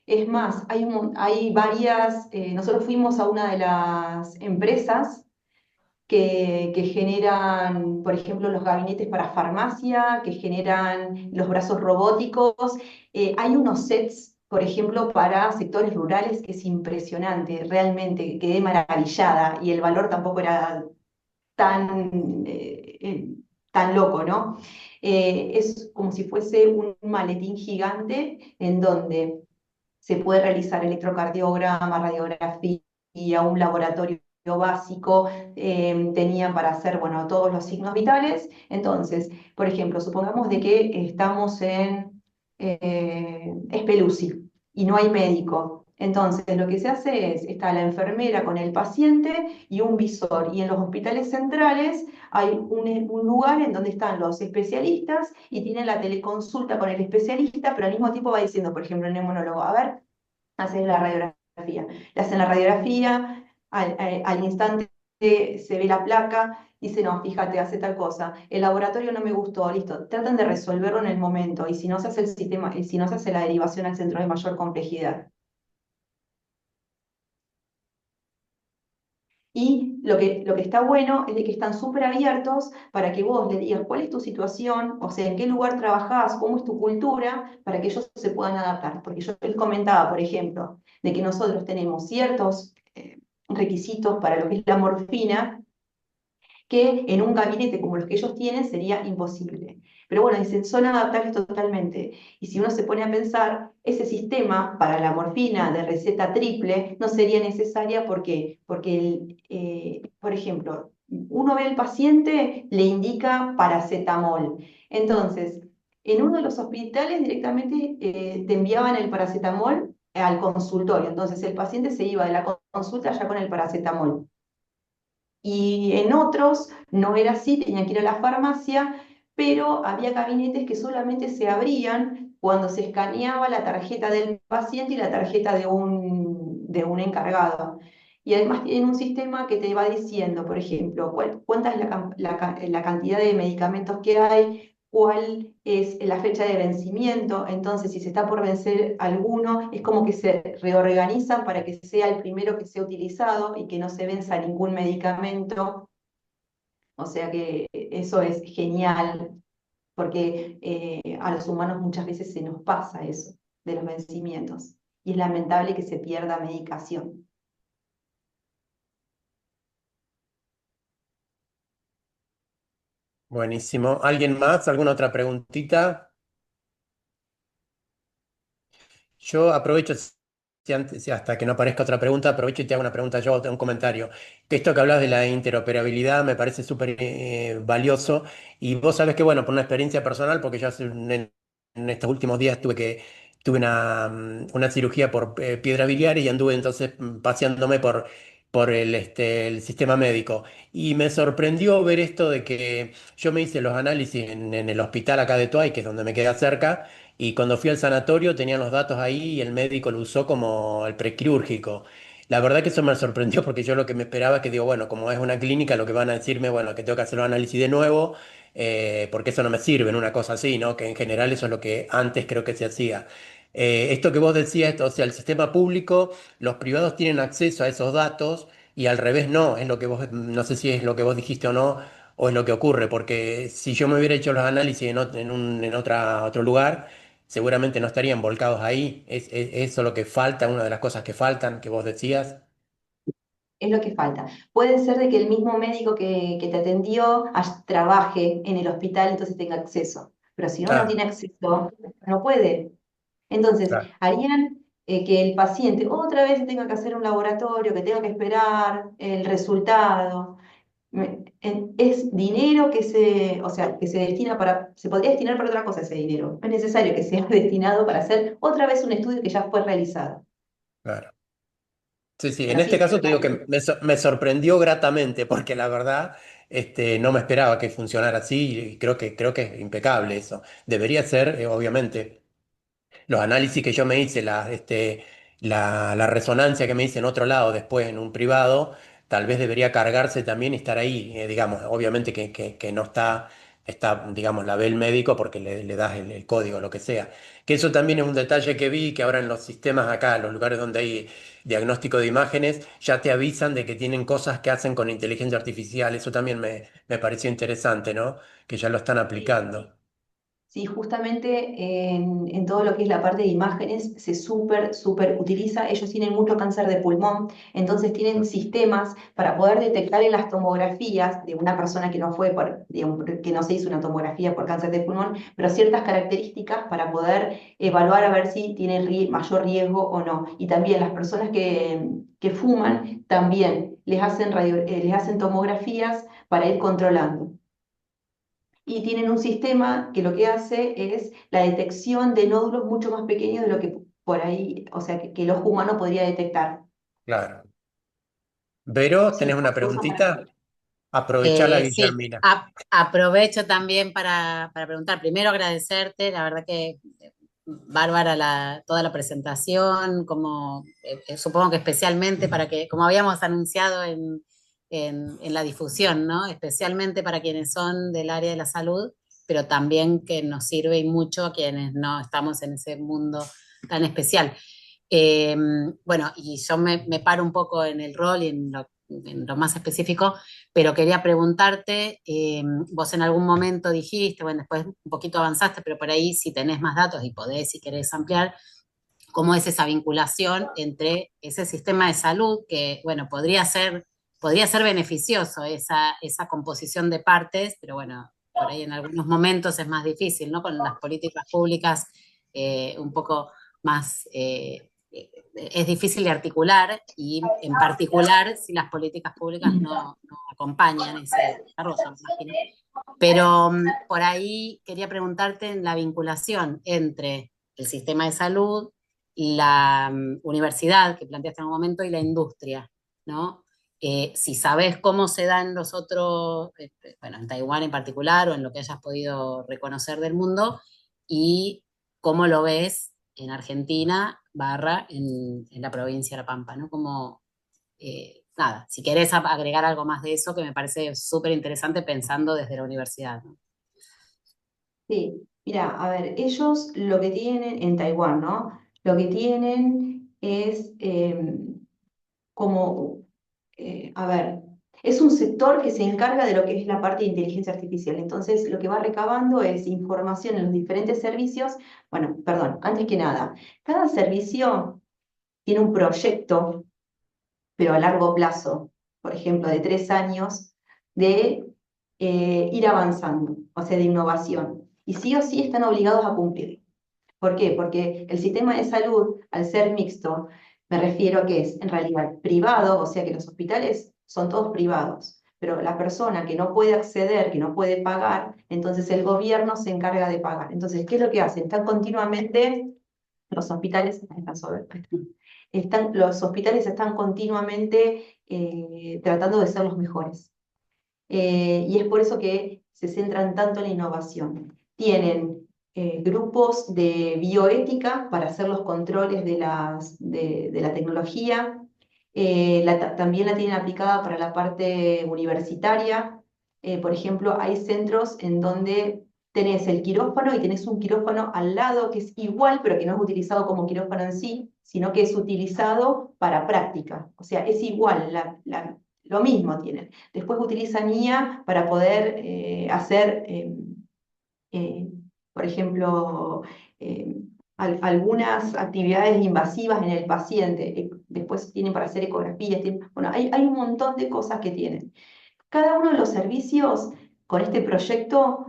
Es más, hay varias, nosotros fuimos a una de las empresas que generan, por ejemplo, los gabinetes para farmacia, que generan los brazos robóticos. Hay unos sets, por ejemplo, para sectores rurales que es impresionante, realmente quedé maravillada y el valor tampoco era tan, tan loco, ¿no? Es como si fuese un maletín gigante en donde se puede realizar electrocardiograma, radiografía, un laboratorio básico, tenían para hacer, bueno, todos los signos vitales. Entonces, por ejemplo, supongamos de que estamos en Speluzzi y no hay médico. Entonces, lo que se hace es, está la enfermera con el paciente y un visor. Y en los hospitales centrales hay un lugar en donde están los especialistas y tienen la teleconsulta con el especialista, pero al mismo tiempo va diciendo, por ejemplo, el neumonólogo, a ver, haces la radiografía. Le hacen la radiografía, al instante se ve la placa, dice, no, fíjate, hace tal cosa. El laboratorio no me gustó, listo. Tratan de resolverlo en el momento y si no se hace el sistema, y si no se hace la derivación al centro de mayor complejidad. Y lo que está bueno es de que están súper abiertos para que vos le digas cuál es tu situación, o sea, en qué lugar trabajás, cómo es tu cultura, para que ellos se puedan adaptar. Porque yo les comentaba, por ejemplo, de que nosotros tenemos ciertos requisitos para lo que es la morfina, que en un gabinete como los que ellos tienen sería imposible. Pero bueno, dicen, son adaptables totalmente. Y si uno se pone a pensar, ese sistema para la morfina de receta triple no sería necesaria porque por ejemplo, uno ve al paciente, le indica paracetamol. Entonces, en uno de los hospitales directamente te enviaban el paracetamol al consultorio. Entonces, el paciente se iba de la consulta ya con el paracetamol. Y en otros no era así, tenían que ir a la farmacia, pero había gabinetes que solamente se abrían cuando se escaneaba la tarjeta del paciente y la tarjeta de un encargado. Y además tienen un sistema que te va diciendo, por ejemplo, cuánta es la cantidad de medicamentos que hay, cuál es la fecha de vencimiento. Entonces, si se está por vencer alguno, es como que se reorganizan para que sea el primero que sea utilizado y que no se venza ningún medicamento. O sea que eso es genial, porque a los humanos muchas veces se nos pasa eso de los vencimientos. Y es lamentable que se pierda medicación. Buenísimo. ¿Alguien más? ¿Alguna otra preguntita? Yo aprovecho, si hasta que no aparezca otra pregunta, aprovecho y te hago una pregunta yo, un comentario. Que esto que hablas de la interoperabilidad me parece súper valioso. Y vos sabés que, bueno, por una experiencia personal, porque yo en estos últimos días tuve una cirugía por piedra biliar y anduve entonces paseándome por el sistema médico. Y me sorprendió ver esto de que yo me hice los análisis en el hospital acá de Tuay, que es donde me queda cerca. Y cuando fui al sanatorio tenían los datos ahí y el médico lo usó como el prequirúrgico. La verdad que eso me sorprendió porque yo lo que me esperaba es que digo, bueno, como es una clínica, lo que van a decirme, bueno, que tengo que hacer los análisis de nuevo, porque eso no me sirve en una cosa así, ¿no? Que en general eso es lo que antes creo que se hacía. Esto que vos decías, o sea, el sistema público, los privados tienen acceso a esos datos y al revés no, es lo que vos, no sé si es lo que vos dijiste o no, o es lo que ocurre, porque si yo me hubiera hecho los análisis otro lugar, seguramente no estarían volcados ahí. Es eso lo que falta, una de las cosas que faltan, que vos decías. Es lo que falta. Puede ser de que el mismo médico que te atendió trabaje en el hospital, entonces tenga acceso. Pero si no Ah, tiene acceso, no puede. Entonces, claro, harían que el paciente otra vez tenga que hacer un laboratorio, que tenga que esperar el resultado. Es dinero o sea, que se destina se podría destinar para otra cosa ese dinero. No es necesario que sea destinado para hacer otra vez un estudio que ya fue realizado. claro. Sí, sí, en Pero este sí, caso te digo que me sorprendió gratamente, porque la verdad no me esperaba que funcionara así y creo que es impecable eso. Debería ser, obviamente. Los análisis que yo me hice, la resonancia que me hice en otro lado, después en un privado, tal vez debería cargarse también y estar ahí, digamos, obviamente que no digamos, la ve el médico porque le das el código, lo que sea. Que eso también es un detalle que vi, que ahora en los sistemas acá, en los lugares donde hay diagnóstico de imágenes, ya te avisan de que tienen cosas que hacen con inteligencia artificial. Eso también me pareció interesante, ¿no? Que ya lo están sí. aplicando. Sí, justamente en todo lo que es la parte de imágenes se súper utiliza. Ellos tienen mucho cáncer de pulmón, entonces tienen sistemas para poder detectar en las tomografías de una persona que no fue digamos, que no se hizo una tomografía por cáncer de pulmón, pero ciertas características para poder evaluar a ver si tienen mayor riesgo o no. Y también las personas que fuman también les hacen tomografías para ir controlando y tienen un sistema que lo que hace es la detección de nódulos mucho más pequeños de lo que por ahí, o sea, que el ojo humano podría detectar. Claro. Vero, Sí, ¿tenés una usan para preguntita? Aprovechala, Sí, Guillermina. aprovecho también para preguntar. Primero agradecerte, la verdad que bárbara toda la presentación, como supongo que especialmente para que, como habíamos anunciado en la difusión, ¿no? Especialmente para quienes son del área de la salud, pero también que nos sirve y mucho a quienes no estamos en ese mundo tan especial. Eh, bueno, y yo me paro un poco en el rol y en lo más específico, pero quería preguntarte, vos en algún momento dijiste, bueno, después un poquito avanzaste, pero por ahí si tenés más datos y podés, si querés ampliar, cómo es esa vinculación entre ese sistema de salud que, bueno, podría ser beneficioso esa composición de partes, pero bueno, por ahí en algunos momentos es más difícil, ¿no? Con las políticas públicas un poco más es difícil de articular y en particular si las políticas públicas no acompañan ese desarrollo, me imagino. Pero por ahí quería preguntarte en la vinculación entre el sistema de salud, la universidad que planteaste en un momento y la industria, ¿no? Si sabes cómo se da en los otros, bueno, en Taiwán en particular o en lo que hayas podido reconocer del mundo y cómo lo ves en Argentina barra en la provincia de La Pampa, ¿no? Como, nada, si querés agregar algo más de eso, que me parece súper interesante pensando desde la universidad, ¿no? Sí, mira, a ver, ellos lo que tienen en Taiwán, ¿no? Lo que tienen es como, a ver, es un sector que se encarga de lo que es la parte de inteligencia artificial. Entonces, lo que va recabando es información en los diferentes servicios. Bueno, perdón, antes que nada, cada servicio tiene un proyecto, pero a largo plazo, por ejemplo, de 3 años, de ir avanzando, o sea, de innovación. Y sí o sí están obligados a cumplir. ¿Por qué? Porque el sistema de salud, al ser mixto, me refiero a que es en realidad privado, o sea que los hospitales son todos privados, pero la persona que no puede acceder, que no puede pagar, entonces el gobierno se encarga de pagar. Entonces, ¿qué es lo que hacen? Están continuamente, los hospitales, los hospitales están continuamente tratando de ser los mejores. Y es por eso que se centran tanto en la innovación. Tienen grupos de bioética para hacer los controles de la tecnología. También la tienen aplicada para la parte universitaria. Por ejemplo, hay centros en donde tenés el quirófano y tenés un quirófano al lado que es igual, pero que no es utilizado como quirófano en sí, sino que es utilizado para práctica. O sea, es igual, lo mismo tienen. Después utilizan IA para poder hacer, eh, por ejemplo, eh, algunas actividades invasivas en el paciente. Después tienen para hacer ecografías. Bueno, hay un montón de cosas que tienen. Cada uno de los servicios con este proyecto,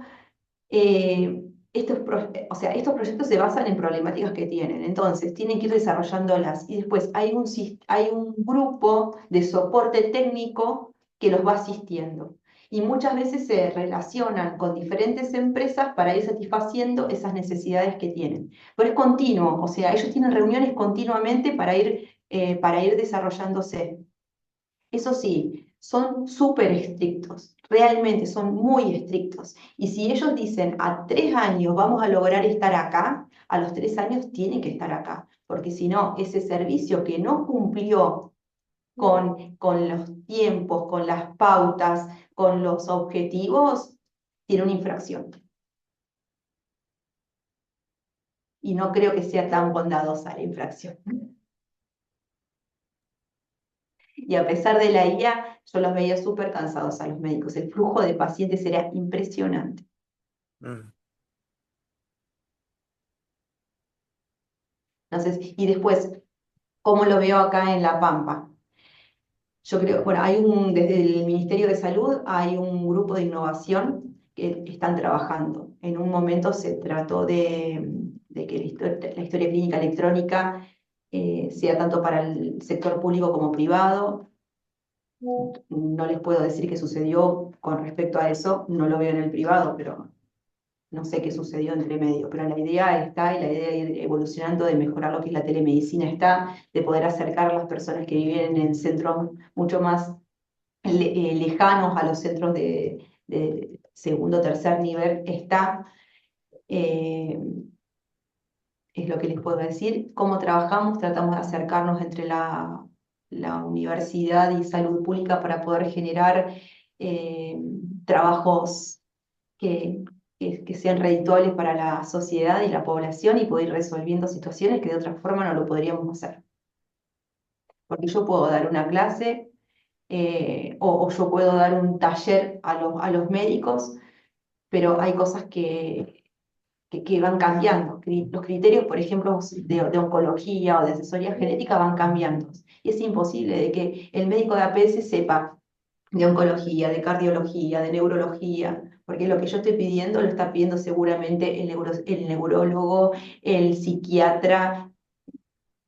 o sea, estos proyectos se basan en problemáticas que tienen, entonces tienen que ir desarrollándolas y después hay un grupo de soporte técnico que los va asistiendo y muchas veces se relacionan con diferentes empresas para ir satisfaciendo esas necesidades que tienen. Pero es continuo, o sea, ellos tienen reuniones continuamente para ir desarrollándose. Eso sí, son súper estrictos, realmente son muy estrictos. Y si ellos dicen a 3 años vamos a lograr estar acá, a los 3 años tienen que estar acá, porque si no, ese servicio que no cumplió con los tiempos, con las pautas, con los objetivos, tiene una infracción. Y no creo que sea tan bondadosa la infracción. Y a pesar de la IA, yo los veía súper cansados a los médicos. El flujo de pacientes era impresionante. Mm. Entonces, y después, ¿cómo lo veo acá en La Pampa? Yo creo, bueno, desde el Ministerio de Salud hay un grupo de innovación que están trabajando. En un momento se trató de que la historia clínica electrónica sea tanto para el sector público como privado. No les puedo decir qué sucedió con respecto a eso, no lo veo en el privado, pero no sé qué sucedió entre medio, pero la idea está y la idea de ir evolucionando, de mejorar lo que es la telemedicina está, de poder acercar a las personas que viven en centros mucho más lejanos a los centros de segundo o tercer nivel está. Eh, es lo que les puedo decir. ¿Cómo trabajamos? Tratamos de acercarnos entre la universidad y salud pública para poder generar eh, trabajos que, que sean redituables para la sociedad y la población y poder ir resolviendo situaciones que de otra forma no lo podríamos hacer. Porque yo puedo dar una clase o yo puedo dar un taller a los médicos, pero hay cosas que van cambiando. Los criterios, por ejemplo, de oncología o de asesoría genética van cambiando. Y es imposible de que el médico de APS sepa de oncología, de cardiología, de neurología, porque lo que yo estoy pidiendo lo está pidiendo seguramente el neurólogo, el psiquiatra,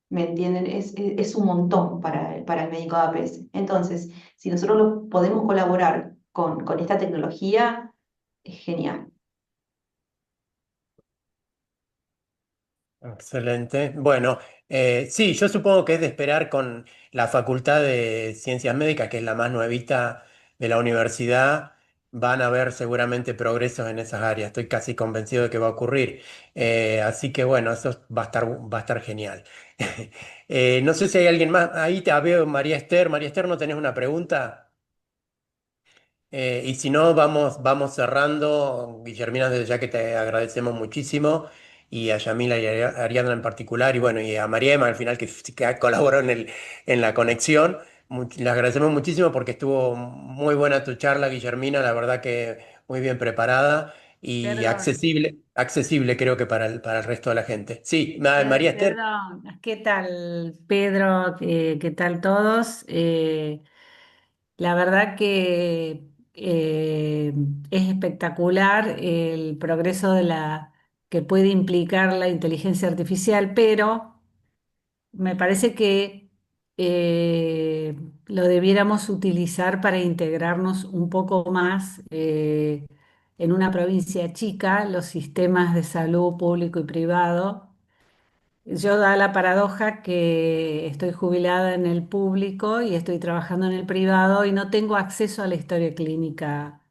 ¿me entienden? Es un montón para el médico de APS. Entonces, si nosotros podemos colaborar con esta tecnología, es genial. Excelente. Bueno, sí, yo supongo que es de esperar con la Facultad de Ciencias Médicas, que es la más nuevita de la universidad, van a haber seguramente progresos en esas áreas. Estoy casi convencido de que va a ocurrir. Así que bueno, eso va a estar genial. No sé si hay alguien más. Ahí te veo, María Esther. María Esther, ¿no tenés una pregunta? Y si no, vamos cerrando. Guillermina, desde ya que te agradecemos muchísimo, y a Yamila y a Ariadna en particular, y bueno, y a Mariema al final que colaboró en la conexión. Le agradecemos muchísimo porque estuvo muy buena tu charla, Guillermina, la verdad que muy bien preparada y Perdón. accesible creo que para el resto de la gente. Sí, María Esther. Perdón, ¿qué tal, Pedro? ¿Qué tal todos? La verdad que es espectacular el progreso que puede implicar la inteligencia artificial, pero me parece que lo debiéramos utilizar para integrarnos un poco más en una provincia chica, los sistemas de salud público y privado. Yo da la paradoja que estoy jubilada en el público y estoy trabajando en el privado y no tengo acceso a la historia clínica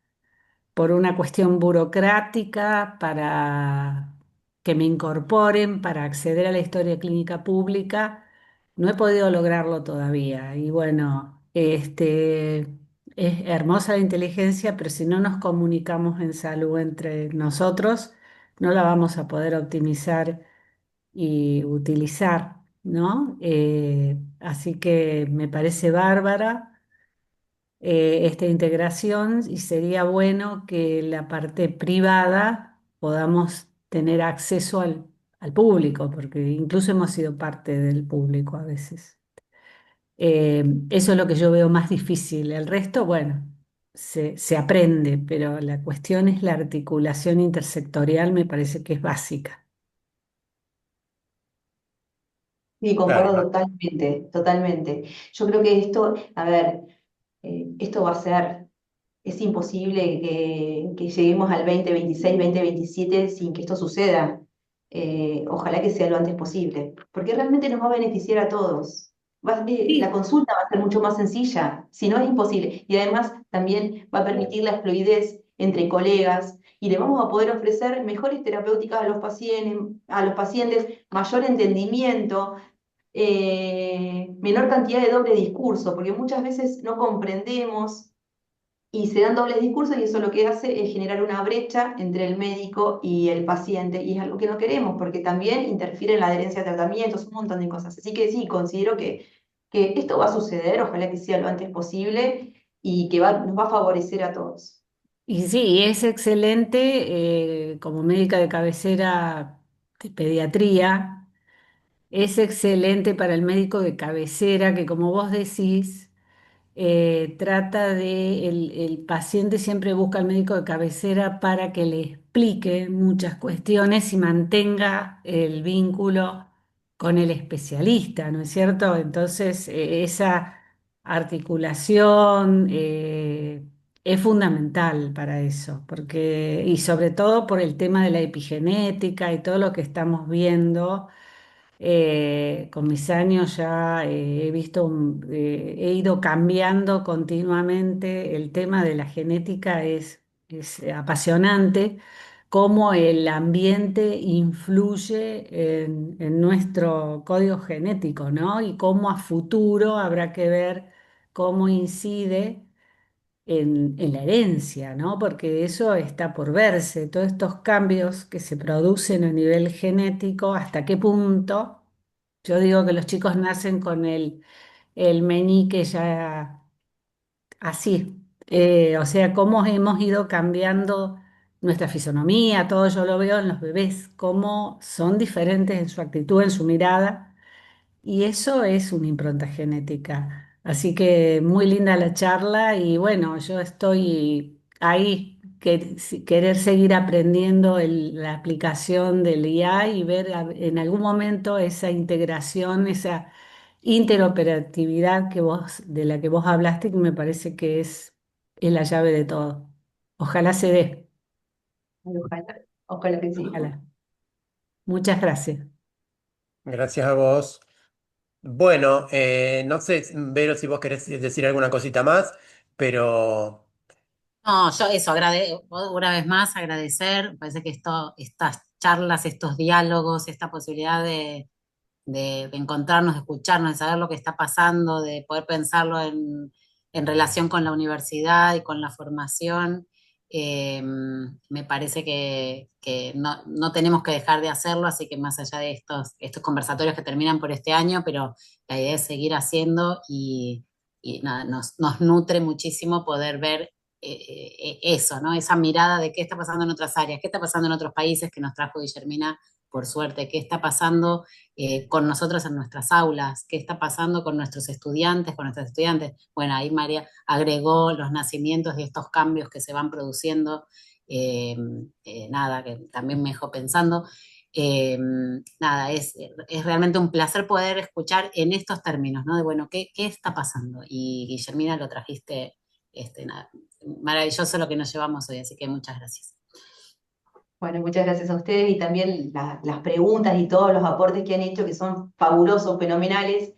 por una cuestión burocrática para que me incorporen para acceder a la historia clínica pública. No he podido lograrlo todavía. Y bueno, es hermosa la inteligencia, pero si no nos comunicamos en salud entre nosotros, no la vamos a poder optimizar y utilizar, ¿no? Así que me parece bárbara esta integración y sería bueno que la parte privada podamos tener acceso al público, porque incluso hemos sido parte del público a veces. Eso es lo que yo veo más difícil. El resto, bueno, se aprende, pero la cuestión es la articulación intersectorial, me parece que es básica. Sí, concuerdo Claro. totalmente, totalmente. Yo creo que esto, a ver, esto va a ser, es imposible que lleguemos al 2026, 2027 sin que esto suceda. Ojalá que sea lo antes posible, porque realmente nos va a beneficiar a todos. La Sí. consulta va a ser mucho más sencilla, si no es imposible. Y además también va a permitir la fluidez entre colegas y le vamos a poder ofrecer mejores terapéuticas a los pacientes, mayor entendimiento, menor cantidad de doble discurso, porque muchas veces no comprendemos y se dan dobles discursos y eso lo que hace es generar una brecha entre el médico y el paciente y es algo que no queremos porque también interfiere en la adherencia a tratamientos, un montón de cosas. Así que sí, considero que esto va a suceder, ojalá que sea lo antes posible y que nos va a favorecer a todos. Y sí, es excelente como médica de cabecera de pediatría, es excelente para el médico de cabecera que como vos decís, trata el paciente siempre busca al médico de cabecera para que le explique muchas cuestiones y mantenga el vínculo con el especialista, ¿no es cierto? Entonces, esa articulación es fundamental para eso, porque, y sobre todo por el tema de la epigenética y todo lo que estamos viendo. Con mis años ya he visto, he ido cambiando continuamente. El tema de la genética es apasionante, cómo el ambiente influye en nuestro código genético, ¿no? Y cómo a futuro habrá que ver cómo incide en la herencia, ¿no? Porque eso está por verse, todos estos cambios que se producen a nivel genético, hasta qué punto, yo digo que los chicos nacen con el meñique ya así, o sea, cómo hemos ido cambiando nuestra fisonomía, todo yo lo veo en los bebés, cómo son diferentes en su actitud, en su mirada y eso es una impronta genética. Así que muy linda la charla y bueno, yo estoy ahí, querer seguir aprendiendo la aplicación del IA y ver en algún momento esa integración, esa interoperatividad de la que vos hablaste, que me parece que es la llave de todo. Ojalá se dé, Ojalá, ojalá que sí. ojalá. Muchas gracias. Gracias a vos. Bueno, no sé, Vero, si vos querés decir alguna cosita más, pero No, yo eso, una vez más agradecer, me parece que estas charlas, estos diálogos, esta posibilidad de encontrarnos, de escucharnos, de saber lo que está pasando, de poder pensarlo en relación con la universidad y con la formación, me parece que no tenemos que dejar de hacerlo, así que más allá de estos conversatorios que terminan por este año, pero la idea es seguir haciendo y nada, nos nutre muchísimo poder ver eso, ¿no? Esa mirada de qué está pasando en otras áreas, qué está pasando en otros países que nos trajo Guillermina, por suerte, qué está pasando con nosotros en nuestras aulas, qué está pasando con nuestros estudiantes, con nuestras estudiantes. Bueno, ahí María agregó los nacimientos y estos cambios que se van produciendo, eh, nada, que también me dejó pensando. Eh, nada, es realmente un placer poder escuchar en estos términos, ¿no? De bueno, ¿qué está pasando? Y Guillermina lo trajiste, nada, maravilloso lo que nos llevamos hoy, así que muchas gracias. Bueno, muchas gracias a ustedes y también las preguntas y todos los aportes que han hecho, que son fabulosos, fenomenales,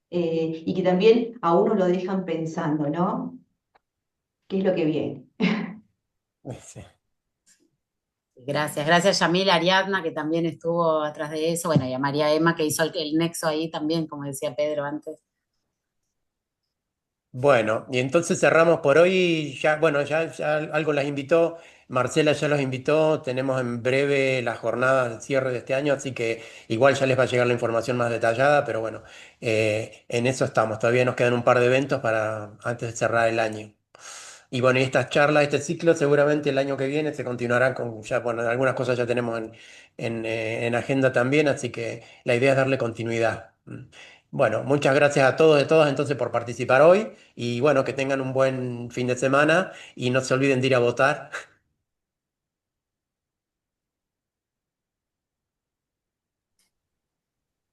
y que también a uno lo dejan pensando, ¿no? ¿Qué es lo que viene? sí. Gracias, gracias Yamila, Ariadna, que también estuvo atrás de eso, bueno, y a María Emma, que hizo el nexo ahí también, como decía Pedro antes. Bueno, y entonces cerramos por hoy. Ya, bueno, ya algo las invitó, Marcela ya los invitó. Tenemos en breve las jornadas de cierre de este año, así que igual ya les va a llegar la información más detallada, pero bueno, en eso estamos. Todavía nos quedan un par de eventos para antes de cerrar el año. Y bueno, y estas charlas, este ciclo, seguramente el año que viene se continuarán con ya, bueno, algunas cosas ya tenemos en agenda también, así que la idea es darle continuidad. Bueno, muchas gracias a todos y todas entonces por participar hoy y bueno, que tengan un buen fin de semana y no se olviden de ir a votar.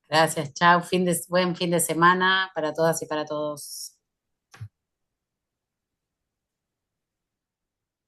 Gracias, chao, buen fin de semana para todas y para todos.